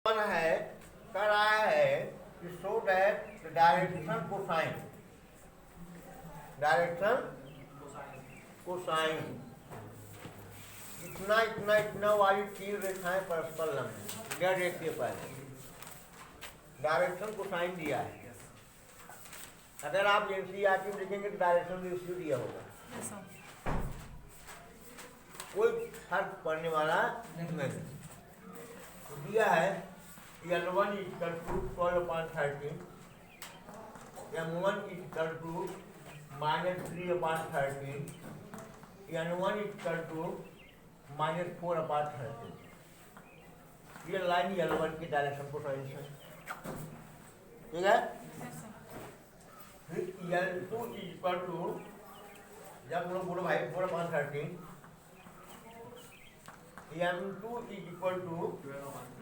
है कर रहा है कि शो दैट डायरेक्शन कोसाइन इतना इतना इतना वाली तीन रेखाएं परस्पर लंब है। क्या देखिए पहले डायरेक्शन कोसाइन दिया है। अगर आप एनसीईआरटी में देखेंगे तो डायरेक्शन रेशियो दिया होगा, कोई फर्क पड़ने वाला नहीं दिया है। L1 equal to 12/13, M1 equal to -3/13, N1 equal to -4/13। ये लाइन L1 की डायरेक्शन को साइन है, ठीक है। फिर L2 इक्वल टू, जब हम लोग बोलो भाई 4/13, M2 equal to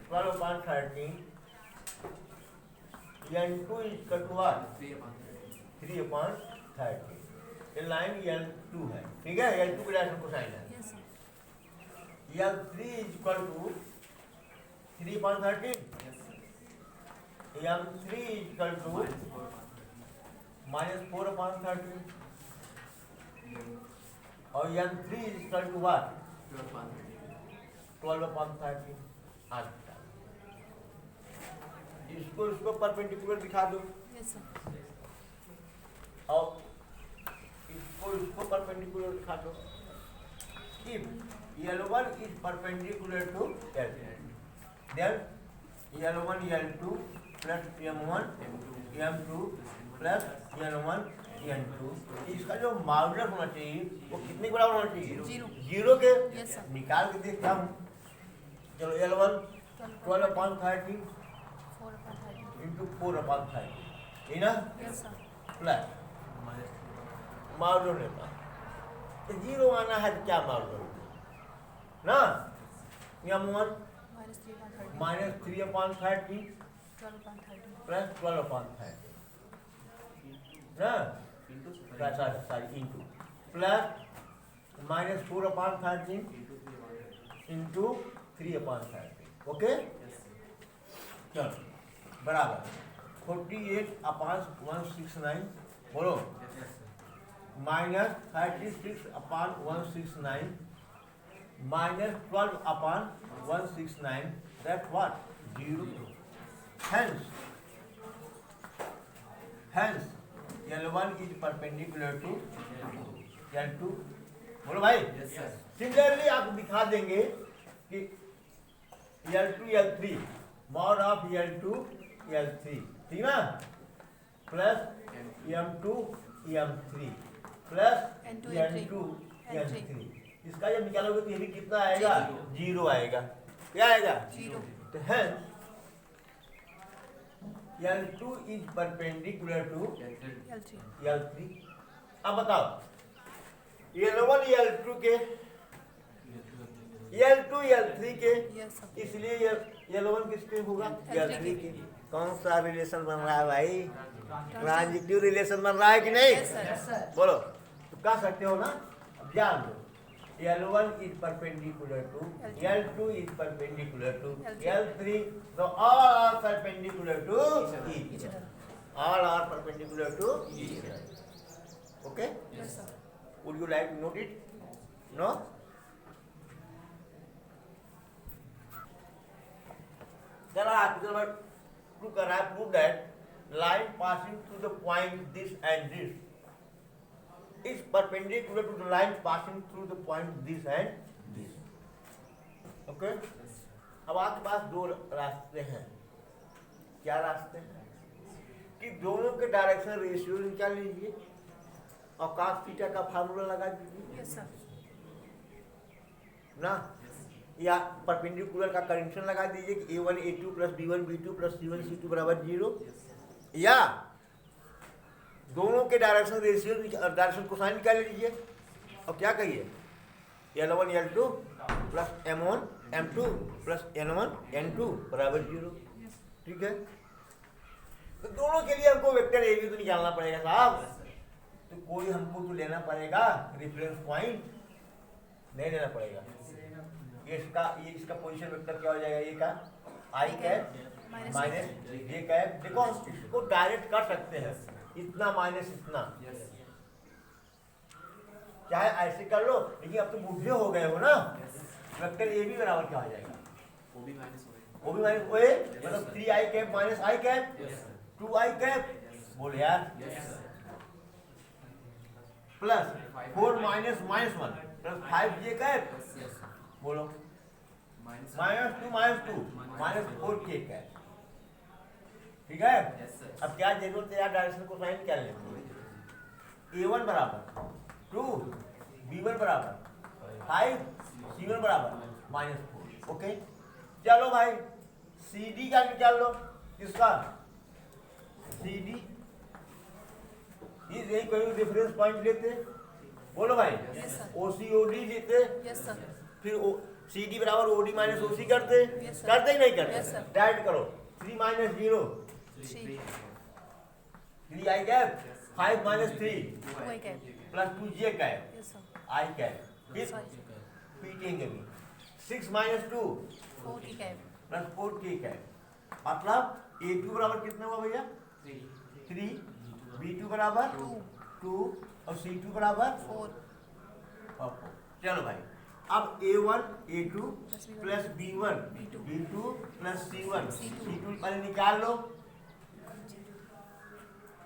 12/13, N2 equal to 3/13। ये लाइन L2 है, ठीक है। L2 की डायरेक्शन को साइन है। L3 equal to 3/13, M3 equal to -4/13 और M3 इक्वल टू 12/13। इसको परपेंडिकुलर दिखा दो और इसको परपेंडिकुलर दिखा दो। If L1 is perpendicular to L2, then L1 L2 plus M1 M2 plus N1 N2, इसका जो मॉडुलस होना चाहिए वो कितने बराबर होना चाहिए? जीरो के। निकाल के देखता हूँ। चलो L1 12/13 इंटू 4/13, ठीक ना, प्लस मॉडुलस लेना तो जीरो आना है। तो क्या मॉडुलस ना, M1 -3/13 प्लस 12/13 ना, इंटू प्लस -4/13 इंटू 3/13। ओके, चलो बराबर 48/169 बोलो, -36/169 -12/169, that's what? 0. Hence L1 is perpendicular to L2। बोलो भाई। सिमिलरली आप दिखा देंगे कि L2 L3 mod of L2 L3, ठीक ना, plus M2 M3 plus N2 N3। इसका जब निकालोगे तो ये भी कितना आएगा? जीरो आएगा। क्या आएगा? जीरो। तो hence L2 is perpendicular to L3। अब बताओ L1 L2 के L2 L3 के, इसलिए L1 किसके होगा? L3 के। कौन सा रिलेशन बन रहा है भाई? ट्रांजिटिव रिलेशन बन रहा है कि नहीं? बोलो तो कह सकते हो ना, जान लो L1 is perpendicular to L2 is perpendicular to L3, so all are perpendicular to each other. All are perpendicular to each other. Okay? Yes, sir. Would you like to note it? No? There are prove that line passing through the point this and this is perpendicular to the line passing through the point this and this. Okay? अब आपके पास दो रास्ते हैं। क्या रास्ते हैं? कि दोनों के डायरेक्शन रेशियो निकाल लीजिए और cos थीटा का फार्मूला लगा दीजिए। Yes, sir. ना, या परपेंडिकुलर का कंडीशन लगा दीजिए कि A1 A2 plus B1 B2 plus C1 C2 बराबर 0, या दोनों के डायरेक्शन रेशियो डायरेक्शन कोसाइन निकाल लीजिए और क्या कहिए L1 L2 plus M1 M2 plus N1 N2 बराबर 0। ठीक है, तो दोनों के लिए हमको वेक्टर ए बी तो निकालना पड़ेगा साहब। तो कोई हमको तो लेना पड़ेगा रेफरेंस पॉइंट, नहीं लेना पड़ेगा। ये इसका पोजीशन वेक्टर क्या हो जाएगा? ए का आई कैप माइनस जे कैप। देखो हम इसको डायरेक्ट कर सकते हैं, इतना माइनस इतना, चाहे ऐसे कर लो, लेकिन अब तो बूढ़े हो गए हो ना। वेक्टर ए भी बराबर क्या हो जाएगा, ओ बी माइनस ओ ए, मतलब 3i कैप माइनस आई कैप 2i कैप, बोल यार, plus 4 minus minus 1 plus 5j cap, बोलो माइनस 2 माइनस 4k कैप। ठीक है। अब क्या जरूरत है यार, डायरेक्शन को साइन क्या लेंगे, a1 बराबर 2 b1 बराबर 5 c1 बराबर -4। ओके, चलो भाई cd का निकाल लो, किसका cd, यही कोई रेफरेंस पॉइंट लेते, बोलो भाई, ओसी ओडी लेते, फिर CD बराबर OD माइनस OC करते, करते ही नहीं करते, डायरेक्ट करो 3 minus 0 3i cap 5 minus 3 plus 2j cap i cap, फिर पीटेंगे भी 6 माइनस 2 प्लस 4k कैप, मतलब A2 बराबर कितना हुआ भैया 3, B2 बराबर 2 और C2 बराबर 4। चलो भाई, अब A1 A2 plus B1 B2 plus C1 C2 पहले निकाल लो।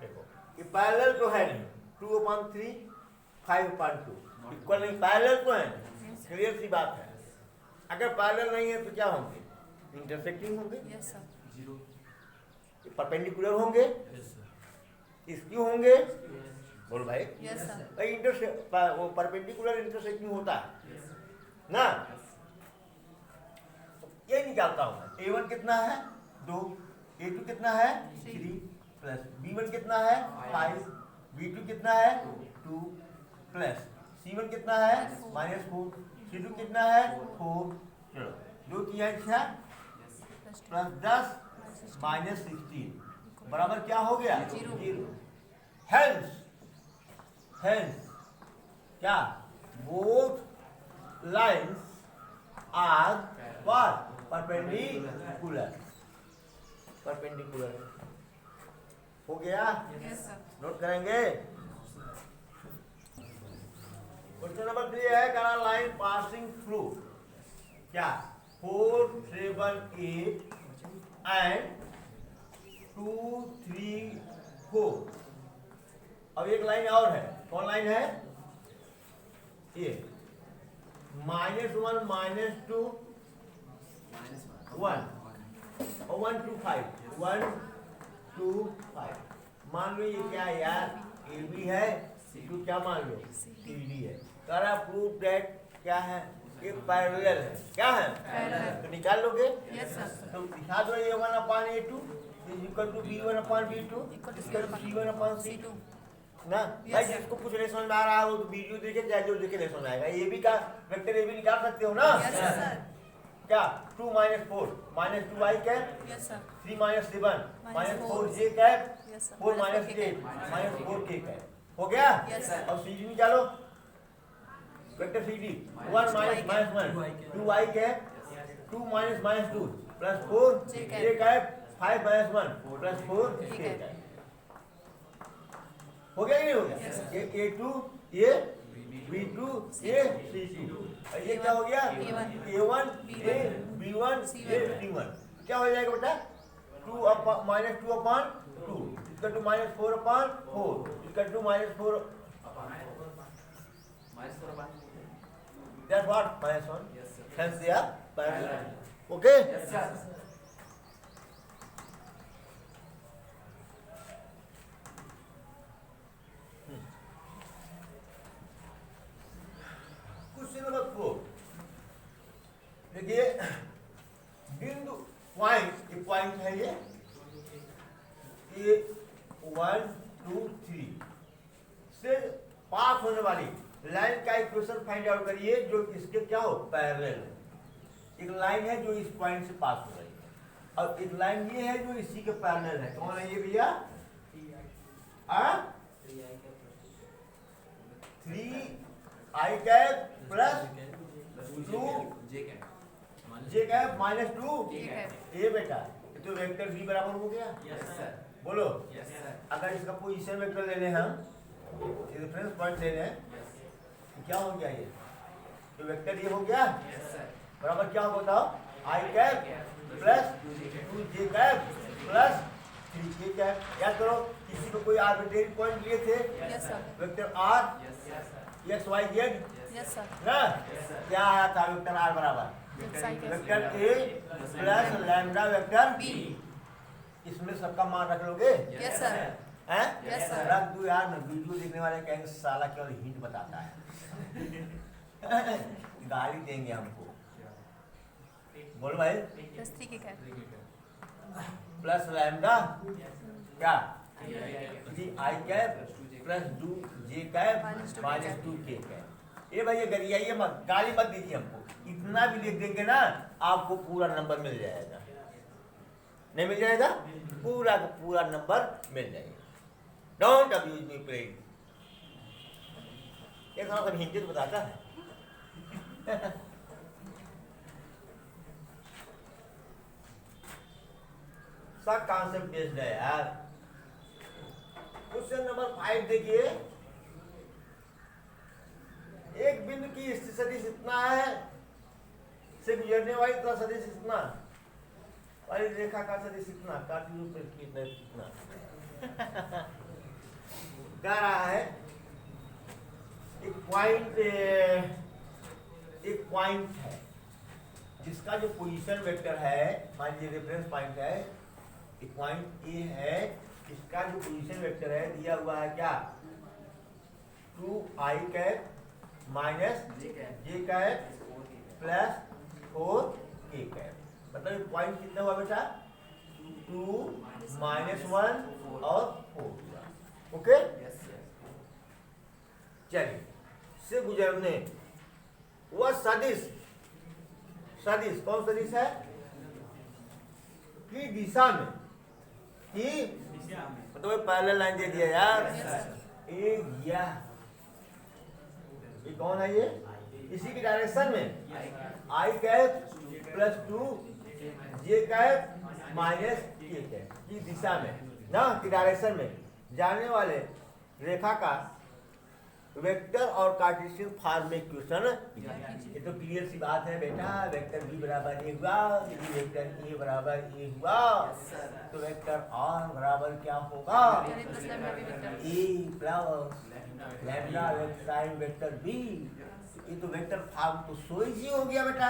देखो ये पैरेलल तो है नहीं, 2/3 5/2 इक्वल नहीं, पैरेलल तो है, क्लियर सी बात है। अगर पैरेलल नहीं है तो क्या होंगे, इंटरसेक्टिंग होंगे, परपेंडिकुलर होंगे, स्क्यू होंगे, बोल भाई, वो परपेंडिकुलर इंटरसेक्टिंग होता है ना। ये निकालता हूं मैं, A1 कितना है 2, A2 कितना है 3 प्लस B1 कितना है 5, B2 कितना है 2 प्लस C1 कितना है -4, C2 कितना है 4। चलो 2 3 6 प्लस 10 माइनस 16 बराबर क्या हो गया 0। हेंस क्या, both lines are what, perpendicular हो गया। नोट करेंगे। क्वेश्चन नंबर 3 है, करा लाइन पासिंग थ्रू क्या 4 7 8 एंड 2 3 4। अब एक लाइन और है, कौन लाइन है ये, -1 -2 1 और 1 2 5 1 2 5। मान लो ये क्या है यार, ए बी है, C2 क्या मान लो CD है। करा प्रूव दैट क्या है, ये पैरेलल है, क्या है तो निकाल लोगे। तो दिखा दो A1/A2 equal to B1/B2 equal to C1/C2 ना। भाई जिसको कुछ नहीं समझ में आ रहा है वो तो वीडियो देखे, चाहे जो देखे नहीं समझ आएगा। ये भी का वेक्टर ए भी निकाल सकते हो ना। क्या 2 - 4 -2i cap 3 - 7 -4j cap 4 - 8 -4k cap हो गया। अब CD निकालो, vector CD 1 - 1 2i cap 2 - 2 plus 4j cap 5 - 1 plus 4k cap हो गया कि नहीं हो गया। ये A2 ये B2 ये C2, ये क्या हो गया A1 ये B1 ये C1। क्या हो जाएगा बेटा 2 -2/2 equal to -4/4 equal to -4 that's what -1 hence they are parallel। okay question number 4 देखिए, बिंदु पॉइंट, ये पॉइंट है ये 1 2 3 से पास होने वाली लाइन का इक्वेशन फाइंड आउट करिए जो इसके क्या हो पैरेलल है। एक लाइन है जो इस पॉइंट से पास हो रही है और एक लाइन ये है जो इसी के पैरेलल है। कौन है ये भैया 3i कैप प्लस 2j जे कैप माइनस 2 ए बेटा, तो वेक्टर बी बराबर हो गया। Yes sir. बोलो यस सर। अगर इसका पोजीशन वेक्टर ले लें हम, रेफरेंस पॉइंट ले लें, तो क्या हो गया ये, तो वेक्टर ये हो गया यस सर। बराबर क्या होगा बताओ, आई कैप प्लस 2 जे कैप प्लस 3 के कैप। याद करो किसी को कोई आर्बिट्रेरी पॉइंट लिए थे, yes sir. Vector R yes sir. X Y Z yes sir. ना, यस सर। क्या आया था वेक्टर आर बराबर vector A plus lambda vector B. इसमें सबका मान रख लोगे यस सर। हैं? Yes, sir. रख दो यार, मैं वीडियो देखने वाले कहेंगे साला केवल हिंट बताता है गाली देंगे हमको। बोलो भाई, प्लस 3 के कैप। प्लस लैम्डा क्या आई कैप प्लस 2 जे कैप माइनस 2 के कैप। ये भाई गरियाइए मत, गाली मत दीजिए हमको, इतना भी लिख देंगे ना आपको पूरा नंबर मिल जाएगा। नहीं मिल जाएगा, पूरा का पूरा नंबर मिल जाएगा। Don't abuse me please. ये थोड़ा सा हिंदी तो बताता है सब कॉन्सेप्ट बेस्ड है यार। क्वेश्चन नंबर 5 देखिए, एक बिंदु की स्थिति सदिश इतना है, से गुजरने वाली तरह सदिश इतना, वाली रेखा का सदिश इतना, काटी रूप में कितना कह रहा है। एक पॉइंट है जिसका जो पोजीशन वेक्टर है, मान लीजिए रेफरेंस पॉइंट है, एक पॉइंट ए है, इसका जो पोजीशन वेक्टर है दिया हुआ है क्या, 2i cap minus j cap plus 4k cap. मतलब पॉइंट कितना हुआ बेटा, 2 माइनस 1 और 4 हुआ। ओके, चलिए से गुजरने वह सदिश, सदिश कौन सदिश है, की दिशा में, की मतलब पैरेलल लाइन दे दिया यार, ये कौन है, ये इसी की डायरेक्शन में आई कैप प्लस 2 जे कैप माइनस के कैप की दिशा में ना, की डायरेक्शन में जाने वाले रेखा का वेक्टर और कार्टेशियन फॉर्म में क्वेश्चन। ये तो क्लियर सी बात है बेटा, वेक्टर बी बराबर ए हुआ, वेक्टर ए बराबर ए हुआ, तो वेक्टर आर बराबर क्या होगा, a plus lambda sign vector b. ये तो वेक्टर फॉर्म तो सो इजी हो गया बेटा,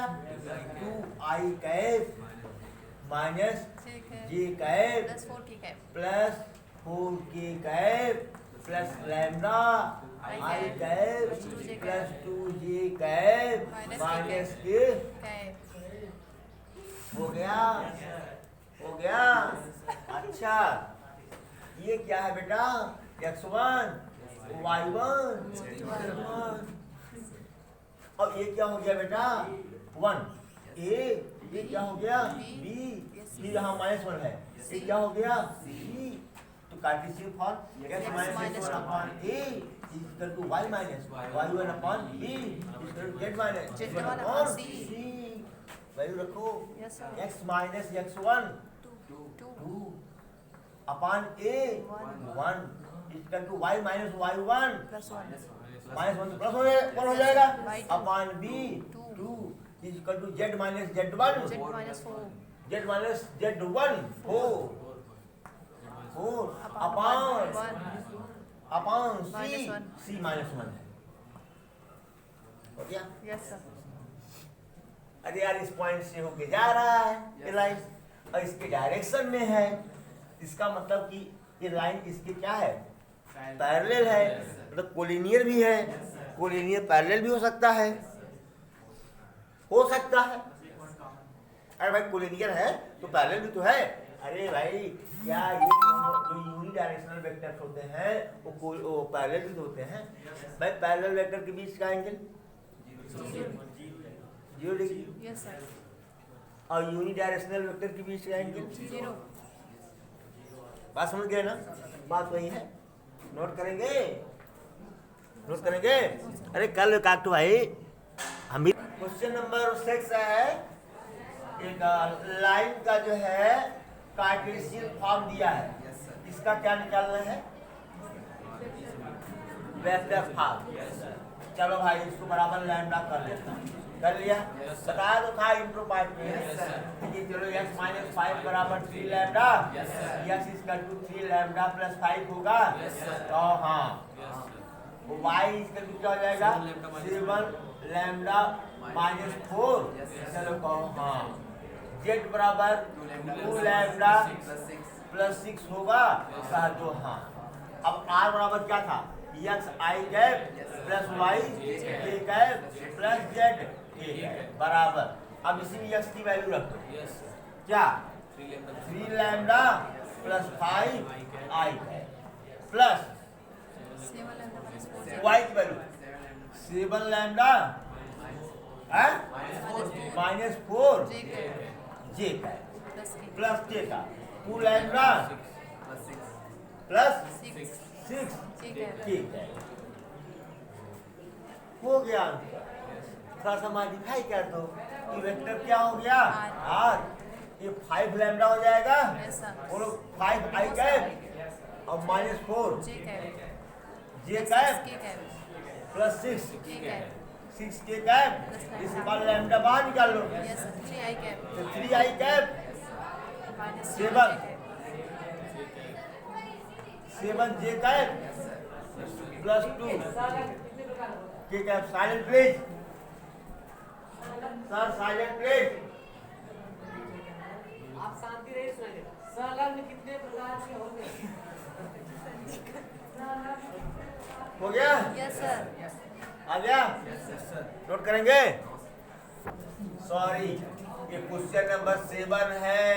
2i cap minus j cap plus 4k cap plus lambda i cap plus 2j cap minus k हो गया, हो गया। अच्छा ये क्या है बेटा, x1 y1 z1, और ये क्या हो गया बेटा 1 a, ये क्या हो गया b, ये यहाँ -1 है, ये क्या हो गया c। तो Cartesian form x minus 1 upon a is equal to y minus y1 upon b is equal to z minus z1 upon c। Value रखो, x minus x1 2 upon a 1 is equal to y minus y1 -1 plus हो जाएगा upon b 2 is equal to z minus z1 z minus z1 4 upon c minus 1 है। हो गया? Yes sir. अरे यार इस point से होके जा रहा है ये लाइन, और इसके डायरेक्शन में है, इसका मतलब कि ये लाइन इसके क्या है, पैरेलल है, मतलब कोलिनियर भी है, कोलिनियर पैरेलल भी हो सकता है, हो सकता है। अरे भाई कोलिनियर है तो पैरेलल भी तो है। अरे भाई क्या ये जो यूनिडायरेक्शनल वेक्टर्स होते हैं वो पैरेलल भी होते हैं। भाई पैरेलल वेक्टर के बीच का एंगल 0 डिग्री, यस सर। और यूनिडायरेक्शनल वेक्टर के बीच का एंगल 0। बात समझ गए ना, बात वही है। नोट करेंगे, नोट करेंगे। अरे कल काटो भाई हम भी। क्वेश्चन नंबर 6 है एक लाइन का जो है कार्टेशियन फॉर्म दिया है, इसका क्या निकालना है? Vector form. चलो भाई इसको बराबर लैम्डा कर लेता हूं। कर लिया? बताया तो था इंट्रो पार्ट में कि चलो x माइनस 5 बराबर 3 lambda, x equal to 3 lambda plus 5 होगा। तो हाँ y इक्वल टू क्या हो जाएगा? 7 लैम्डा माइनस 4। चलो कहो हाँ। z बराबर 2 लैम्डा प्लस 6 होगा। कहा दो हाँ। अब r बराबर क्या था? x I cap plus y j cap plus z बराबर। अब इसी में x की वैल्यू रखो। क्या? 3 lambda plus 5 I cap plus y की value 7 lambda minus 4 j cap plus k का 2 लैम्डा प्लस 6 ठीक है, हो गया। थोड़ा सा मॉडिफाई कर दो। ये वेक्टर क्या हो गया? r। ये 5 लैम्डा हो जाएगा। बोलो 5 I कैप और minus 4 j cap plus 6 k cap. इसके बाद लैम्डा बाहर निकाल लो। 3 I cap 7 j cap plus 2 k cap. Silent please sir, silent please. आप शांति रहिए, सुनिए। संलग्न कितने प्रकार के होंगे? हो गया? Yes sir. आ गया? नोट करेंगे? सॉरी, ये क्वेश्चन नंबर 7 है,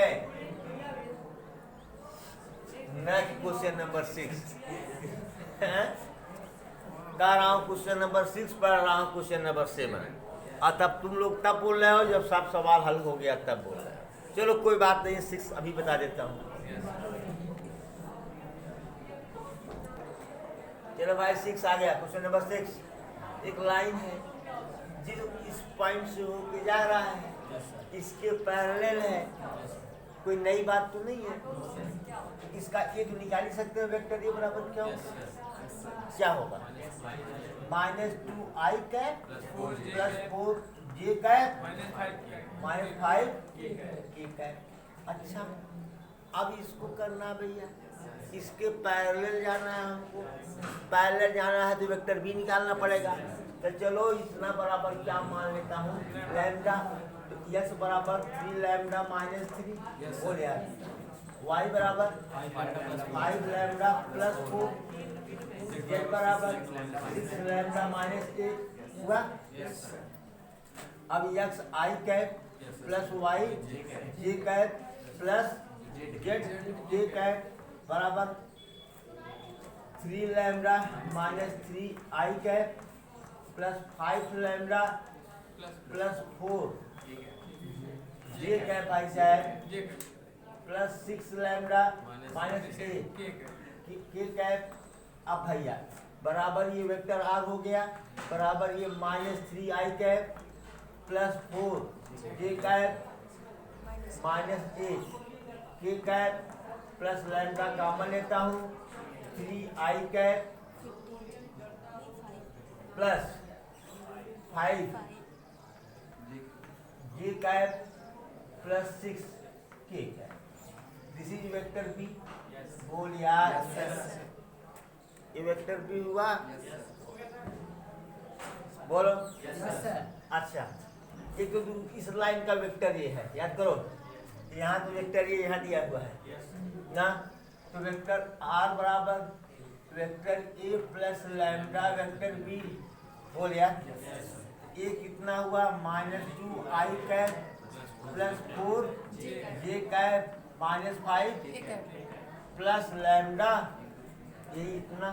न कि क्वेश्चन नंबर 6। कह रहा हूँ क्वेश्चन नंबर 6 पढ़ रहा हूँ क्वेश्चन नंबर 7। और तब तुम लोग तब बोल रहे हो जब सब सवाल हल हो गया तब बोल रहे हो। चलो कोई बात नहीं, 6 अभी बता देता हूँ। चलो भाई 6 आ गया। क्वेश्चन नंबर 6, एक लाइन है जो इस पॉइंट से होके जा रहा है, इसके पैरेलल है। कोई नई बात तो नहीं है। इसका ये तो निकाल ही सकते हो वेक्टर। ये बराबर क्या होगा? क्या होगा? Minus 2 I cap plus 4 j cap minus 5 k cap. अच्छा, अब इसको करना भैया, इसके पैरेलल जाना है हमको। पैरेलल जाना है तो वेक्टर b निकालना पड़ेगा। तो चलो इतना बराबर क्या मान लेता हूँ? लैम्डा। तो x बराबर 3 लैम्डा माइनस 3 हो गया। y बराबर 5 लैम्डा प्लस 4 z बराबर 6 लैम्डा माइनस 8 हुआ। अब x I cap plus y j cap plus z j cap बराबर 3 lambda minus 3 I cap plus 5 lambda plus 4 j cap I cap plus 6 lambda minus 8 k cap. अब भैया बराबर ये vector r हो गया, बराबर ये minus 3 I cap plus 4 j cap minus 8 k cap plus lambda common लेता हूँ 3 I cap plus 5 j cap plus 6 k cap. This is vector b। बोल यार, ये वेक्टर b हुआ। बोलो। अच्छा, एक तो इस लाइन का वेक्टर ये है, याद करो। यहाँ तो वेक्टर ये यहाँ दिया हुआ है ना। तो वेक्टर r बराबर vector a plus lambda vector b। बोल यार, ये कितना हुआ? Minus 2 I cap plus 4 j cap minus 5 plus lambda. ये इतना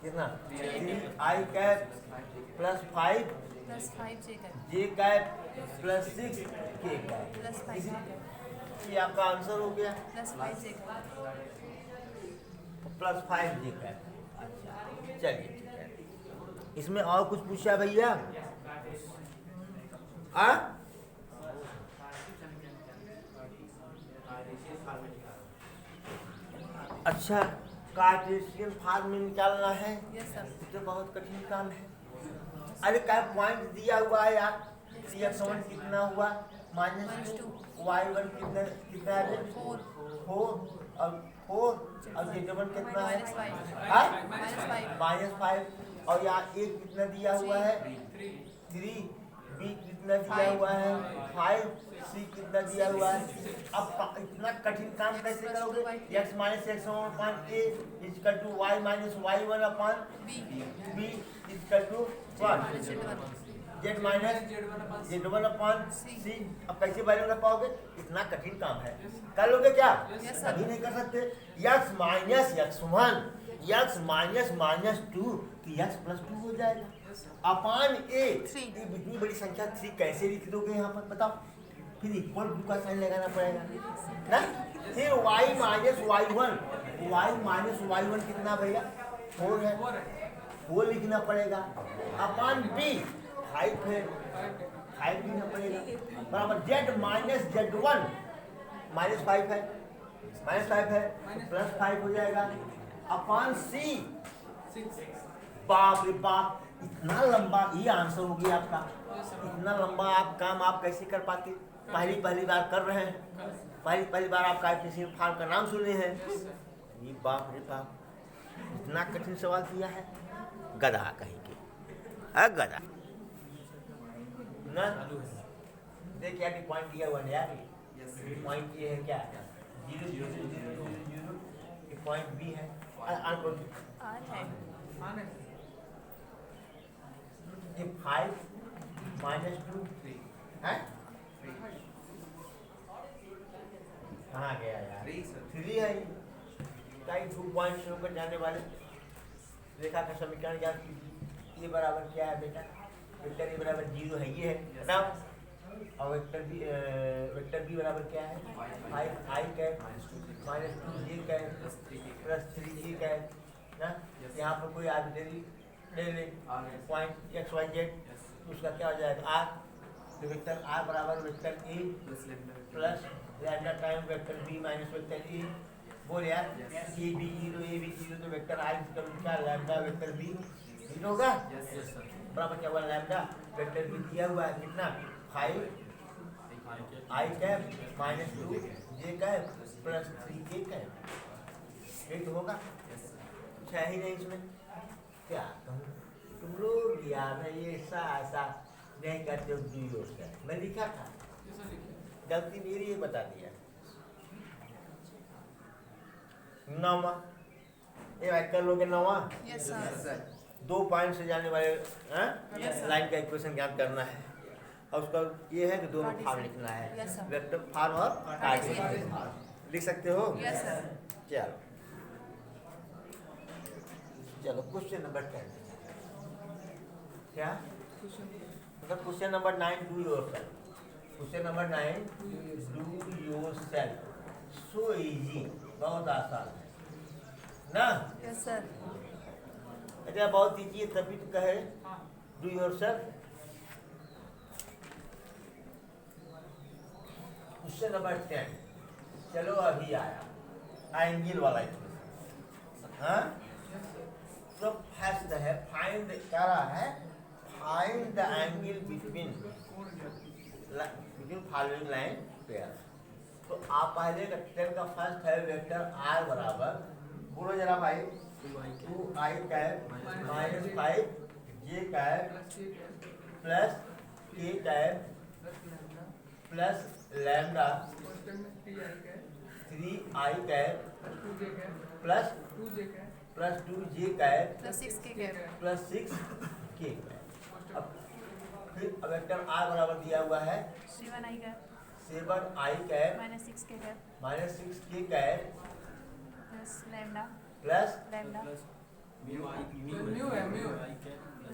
कितना? 3 I cap plus 5 j cap plus 6 k cap. ये आपका आंसर हो गया, प्लस 5 j कैप। अच्छा चलिए ठीक है। इसमें और कुछ पूछा भैया? अच्छा, कार्टेशियन फॉर्म में निकालना है, यस सर। तो बहुत कठिन काम है। अरे क्या पॉइंट दिया हुआ है यार, x1 कितना हुआ -2, y1 कितना कितना है 4 और 4 और z1 कितना है -5 और यहाँ a कितना दिया हुआ है 3, b कितना दिया हुआ है 5, c कितना दिया हुआ है। अब इतना कठिन काम कैसे करोगे? x minus x1 upon a equal to y minus y1 upon b equal to z minus z1 upon c। अब कैसे वैल्यू रख पाओगे? इतना कठिन काम है, कर लोगे क्या? अभी नहीं कर सकते। x minus x1 x minus -2 कि x प्लस 2 हो जाएगा अपान a। इतनी बड़ी संख्या 3 कैसे लिख दोगे यहाँ पर बताओ? फिर इक्वल टू का साइन लगाना पड़ेगा ना। फिर y माइनस y1 कितना भैया 4 है, 4 लिखना पड़ेगा अपान b 5 है, 5 लिखना पड़ेगा बराबर z माइनस z1 -5 है, प्लस 5 हो जाएगा अपान c। बाप रे बाप, इतना लंबा ये आंसर हो गया आपका। इतना लंबा आप काम आप कैसे कर पाते? पहली बार कर रहे हैं, पहली बार आप कार्टेशियन फॉर्म का नाम सुने हैं। ये बाप रे बाप, इतना कठिन सवाल किया है, गधा कहीं के गधा ना। देखिए यार पॉइंट दिया हुआ है यार, पॉइंट ये है क्या 0 0 0 0 0, ये पॉइंट बी है ये 5 -2 है, कहाँ गया यार 3 है। कई 2 पॉइंट होकर जाने वाले रेखा का समीकरण ज्ञात कीजिए। ये बराबर क्या है बेटा? वेक्टर ए बराबर 0 है, ये है ना। और वेक्टर बी बराबर क्या है 5 i cap -2j cap plus 3j cap ना। यहाँ पर कोई आर्बिट्रेरी ले ले पॉइंट x y z, उसका क्या हो जाएगा r। तो वेक्टर r बराबर vector a plus lambda time vector b minus vector a। बोल यार a b 0 तो वेक्टर i का क्या लैम्डा वेक्टर b 0 होगा बराबर क्या हुआ लैम्डा वेक्टर b दिया हुआ है कितना 5 i cap -2 j cap plus 3k cap, ये तो होगा। कुछ है ही नहीं इसमें, क्या कहूँ तुम लोग यार ये ऐसा नहीं करते हो। 0 से मैं लिखा था, गलती मेरी ये बता दिया। 9वां ये भाई कर लोगे 9वां। Yes sir. 2 पॉइंट से जाने वाले लाइन का इक्वेशन ज्ञात करना है और उसका ये है कि दोनों फॉर्म लिखना है, Yes, sir. वेक्टर फॉर्म और कार्टेशियन फॉर्म। लिख सकते हो? Yes sir. चलो क्वेश्चन नंबर 10 क्या मतलब question number 9 do yourself. Question number 9 do yourself, so easy, बहुत आसान है ना। Yes sir. अच्छा बहुत इजी है तभी तो कहे डू योरसेल्फ। क्वेश्चन नंबर 10 चलो अभी आया एंगल वाला इक्वेशन। हाँ तो फर्स्ट है फाइंड क्या रहा है find the angle between following line pair. तो आप पहले वेक्टर का फर्स्ट है वेक्टर r बराबर बोलो जरा भाई 2i cap -5 j cap plus k cap plus lambda 3i cap plus 2j cap plus 6k cap plus 6k cap. अब फिर वेक्टर r बराबर दिया हुआ है 7i cap 7i cap -6k cap -6k cap plus lambda plus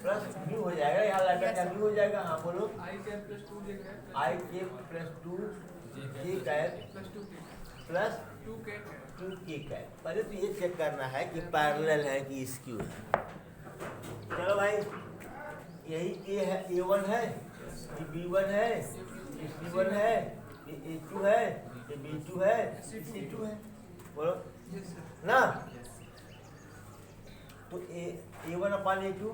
plus mu हो जाएगा। यहाँ lambda क्या म्यू हो जाएगा? हाँ बोलो i cap plus 2j cap plus 2k cap. पहले तो ये चेक करना है कि पैरेलल है कि स्क्यू है। चलो भाई यही a है a1 है ये b1 है ये c1 है ये a2 है ये B2 है, C2 है, बोलो ना। तो A1 upon A2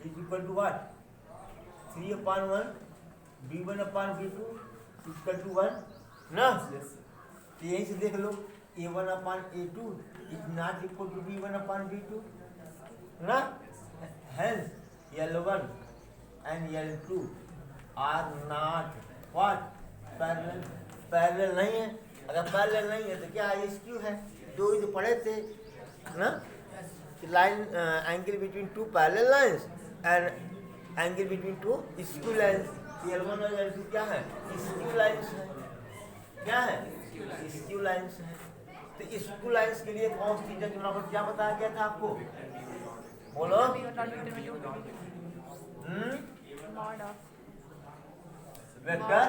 is equal to what? 3 upon 1 B1 upon B2 equal to 1 ना। तो यहीं से देख लो A1 upon A2 is not equal to B1 upon B2 ना। Hence L1 and L2 are not what? Parallel. Parallel नहीं है। अगर पैरेलल नहीं है तो क्या स्क्यू है? जो ही तो पढ़े थे ना, line angle between two parallel lines and angle between two skew lines. L1 और L2 क्या है? स्क्यू लाइंस है। क्या है? स्क्यू लाइंस है। तो स्क्यू लाइंस के लिए cos थीटा के बराबर क्या बताया गया था आपको? बोलो। मॉड ऑफ वेक्टर,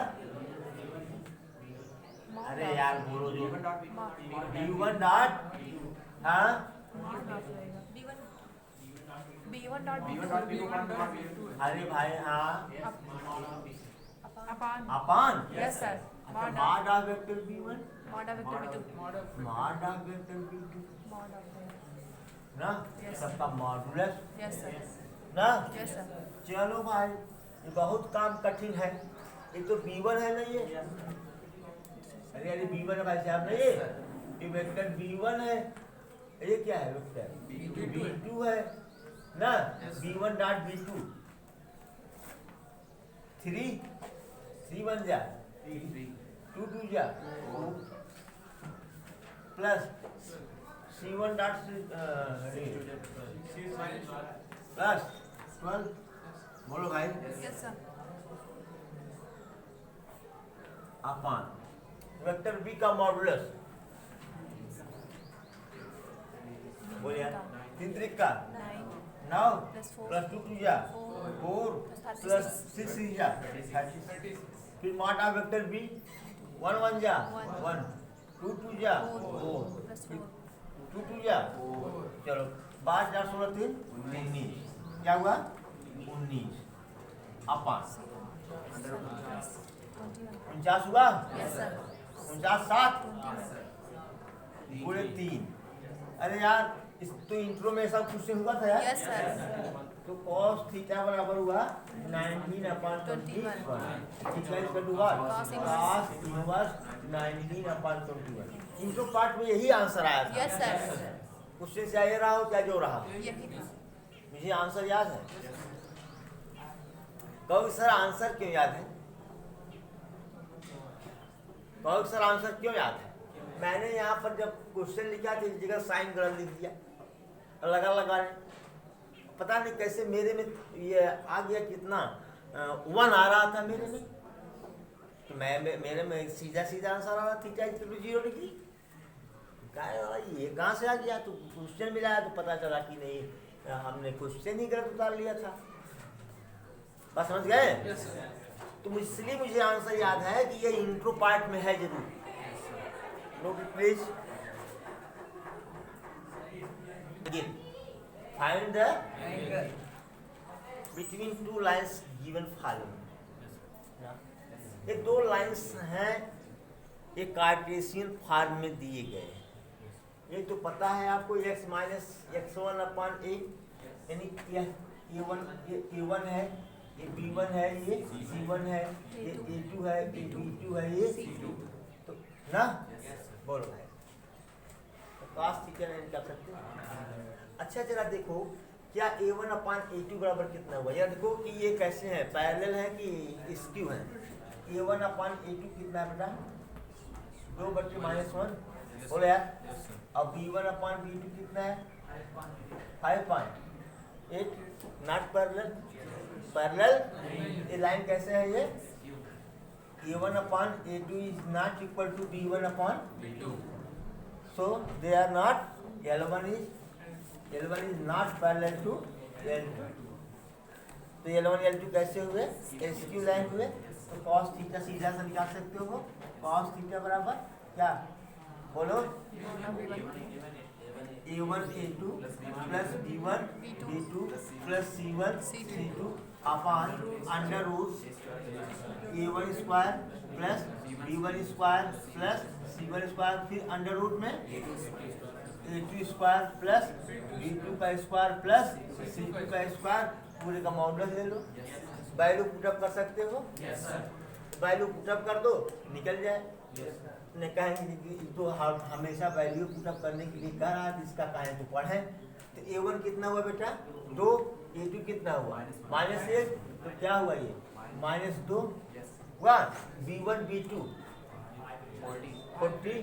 अरे यार बोलो जो B1 डॉट, हाँ B1 डॉट B2 अरे भाई हाँ अपान अपान yes sir mod mod of vector B1 mod of vector B2 mod of vector B2 mod of ना, Yes. सबका मॉडुलस यस सर ना। यस सर चलो भाई ये बहुत काम कठिन है। एक तो B1 है ना ये, अरे B1 है भाई साहब ना ये वेक्टर B1 है। ये क्या है वेक्टर B2 है ना। B1 डॉट B2 3 बन जा 2 जा प्लस C1 डॉट प्लस 12। बोलो भाई यस सर अपान वेक्टर बी का मॉडुलस बोलिए यार। 3 त्रिक का 9 प्लस 4 प्लस 2 जा 4 प्लस 6 जा 36। फिर मॉड ऑफ वेक्टर बी 1 जा 1 2 जा 4 प्लस 2 जा। चलो 5 4 16 3 19। क्या हुआ? 19 अपान 49 हुआ। यस सर 49 7 पूरे 3। अरे यार इस तो इंट्रो में सब कुछ हुआ था यार। यस सर तो cos थीटा बराबर हुआ 19 upon 21। Theta is equal to what? Cos cos inverse 19 upon 21। Intro part में यही आंसर आया था। यस सर क्वेश्चन से आया रहा हो क्या जो रहा, यही था मुझे आंसर याद है। कहो सर आंसर क्यों याद है? कहो सर आंसर क्यों याद है? मैंने यहाँ पर जब क्वेश्चन लिखा था इस जगह साइन गलत लिख दिया, लगा लगा पता नहीं कैसे मेरे में ये आ गया। कितना 1 आ रहा था मेरे में, तो मेरे में सीधा सीधा आंसर आ रहा थीटा इक्वल टू 0 डिग्री। ये कहाँ से आ गया? तो क्वेश्चन मिलाया तो पता चला कि नहीं हमने क्वेश्चन ही गलत उतार लिया था। बस समझ गए? तो इसलिए मुझे आंसर याद है कि ये इंट्रो पार्ट में है जरूर। Note it please. Again find the angle between two lines given following. ये 2 लाइंस हैं, ये कार्टेशियन फॉर्म में दिए गए हैं। ये तो पता है आपको x minus x1 upon a, यानी यह a1 है, ये b1 है, ये c1 है, ये a2 है, ये b2 है, ये c2 तो ना। बोलो भाई तो cos थीटा नहीं कर सकते। अच्छा जरा देखो क्या a1 अपान a2 बराबर कितना हुआ? यार देखो कि ये कैसे हैं, पैरेलल है कि स्क्यू है। a1 अपान a2 कितना है बेटा? 2/-1। बोलो यार। अब b1 अपान b2 कितना है? 5.8। Not parallel. पैरेलल ये लाइन कैसे है? ये a1 upon a2 is not equal to b1 upon b2, so they are not. L1 is not parallel to L2। तो L1 L2 कैसे हुए? एसक्यू लाइन हुए। तो cos थीटा सीधा सा निकाल सकते हो। cos थीटा बराबर क्या? बोलो a1 a2 plus b1 b2 plus c1 c2 upon under root a1 square plus b1 square plus c1 square, फिर अंडर रूट में a2 स्क्वायर प्लस b2 का स्क्वायर प्लस c2 का स्क्वायर, पूरे का modulus ले लो। वैल्यू पुटअप कर सकते हो, वैल्यू पुटअप कर दो निकल जाए। ने कहेंगे कि तो हमेशा वैल्यू पुटअप करने के लिए कह रहा है, इसका कहें तो पढ़ें। तो a1 कितना हुआ बेटा 2, a2 कितना हुआ -1, तो क्या हुआ ये -2 हुआ। b1 b2 40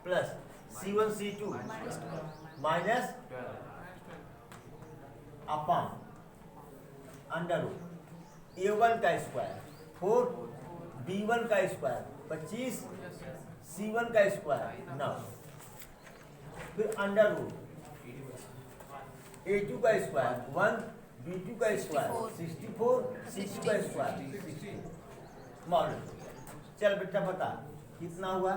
plus c1 c2 minus upon under root a1 का स्क्वायर 4, b1 का स्क्वायर 25, c1 का स्क्वायर 9, फिर अंडर रूट a2 का स्क्वायर 1, b2 का स्क्वायर 64, c2 का स्क्वायर मॉडल। चल बेटा बता कितना हुआ,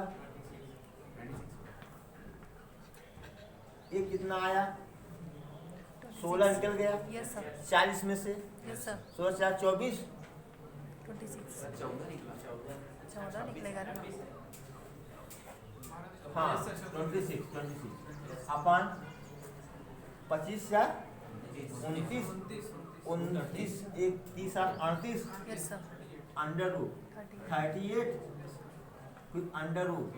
ये कितना आया 16 निकल गया। Yes sir. 40 में से Yes sir. 16 4 24 26. 14 निकलेगा ना? हाँ 26 अपन 25 4 29 29 1 30 38 Yes sir. अंडर रूट 38, फिर अंडर रूट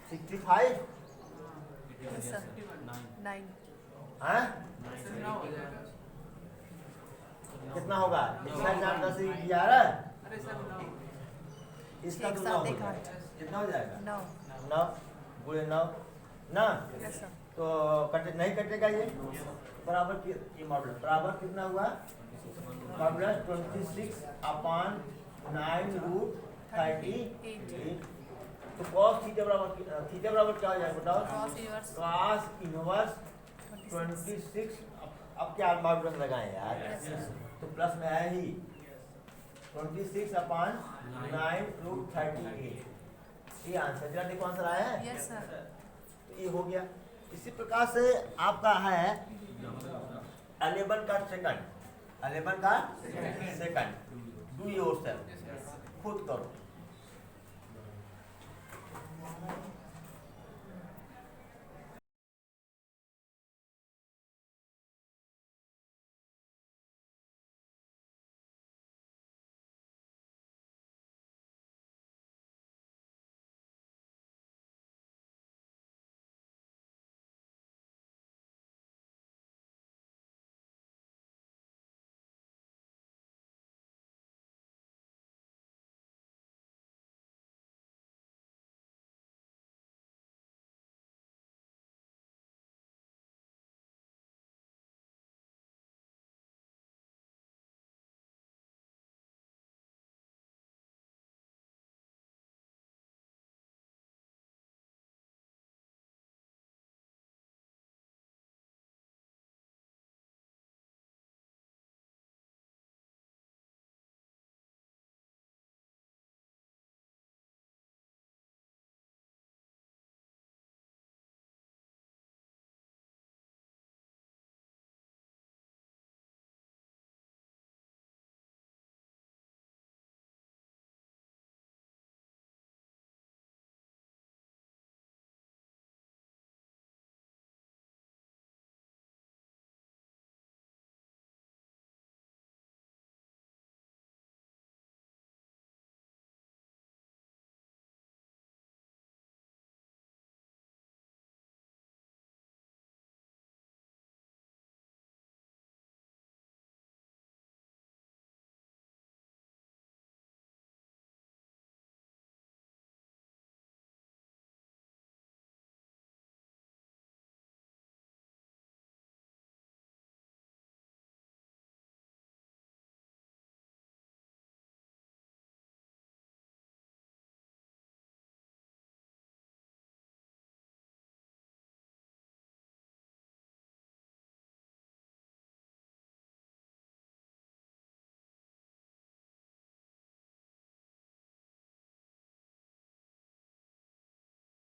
65 Yes sir. 9. हाँ कितना होगा, इसका 4 10 11, अरे सर 9 इसका एक तो 9 साथ हो एक जाएगा। कितना हो जाएगा 9. 9 गुणे 9 ना, Yes sir. तो कटे नहीं कटेगा ये बराबर ये मॉडल बराबर कितना हुआ मॉडल 26 अपॉन 9 रूट 38। तो cos थीटा बराबर क्या हो जाएगा बताओ, Cos inverse. cos inverse 26। अब क्या मॉडल लगाएं यार, Yes sir. तो प्लस में आया ही 26 अपॉन 9 रूट 38। ये आंसर जरा देखो आंसर आया है। Yes sir. तो ये हो गया। इसी प्रकार से आपका है 11 का सेकंड, 11 का सेकंड डू योरसेल्फ, खुद करो।